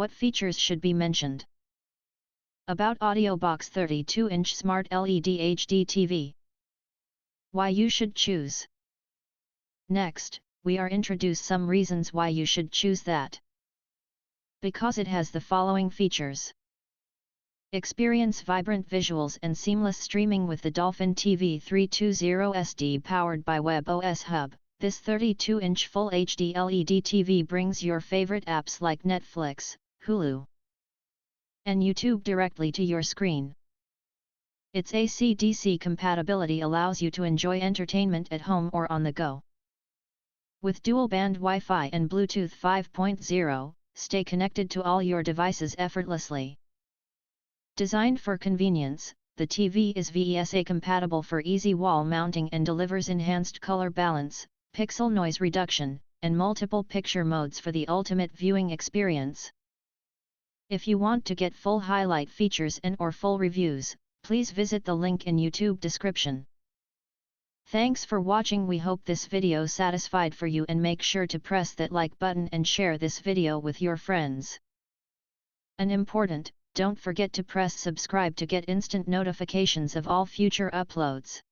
What features should be mentioned? About Audiobox 32-inch Smart LED HDTV. Why you should choose. Next, we are introduce some reasons why you should choose that. Because it has the following features. Experience vibrant visuals and seamless streaming with the Dolphin TV 320 SD powered by webOS Hub. This 32-inch Full HD LED TV brings your favorite apps like Netflix, Hulu, and YouTube directly to your screen. Its AC/DC compatibility allows you to enjoy entertainment at home or on the go. With dual-band Wi-Fi and Bluetooth 5.0, stay connected to all your devices effortlessly. Designed for convenience, the TV is VESA compatible for easy wall mounting and delivers enhanced color balance, pixel noise reduction, and multiple picture modes for the ultimate viewing experience. If you want to get full highlight features and/or full reviews, please visit the link in YouTube description. Thanks for watching. We hope this video satisfied for you, and make sure to press that like button and share this video with your friends. And important, don't forget to press subscribe to get instant notifications of all future uploads.